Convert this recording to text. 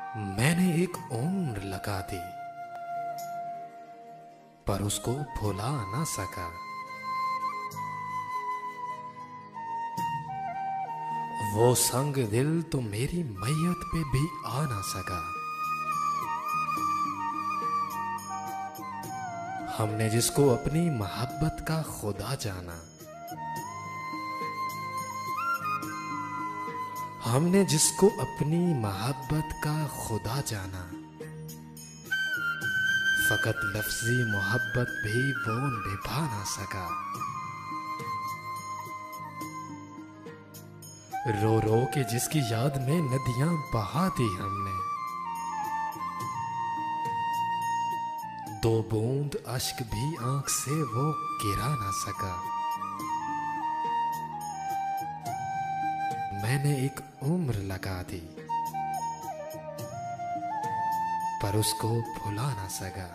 मैंने एक उम्र लगा दी पर उसको भुला ना सका। वो संग दिल तो मेरी मैयत पे भी आ ना सका। हमने जिसको अपनी मोहब्बत का खुदा जाना, हमने जिसको अपनी मोहब्बत का खुदा जाना, फकत लफ्जी मोहब्बत भी वो निभा ना सका। रो रो के जिसकी याद में नदियां बहा दी हमने, दो बूंद अश्क भी आंख से वो गिरा ना सका। मैंने एक उम्र लगा दी पर उसको भुला ना सका।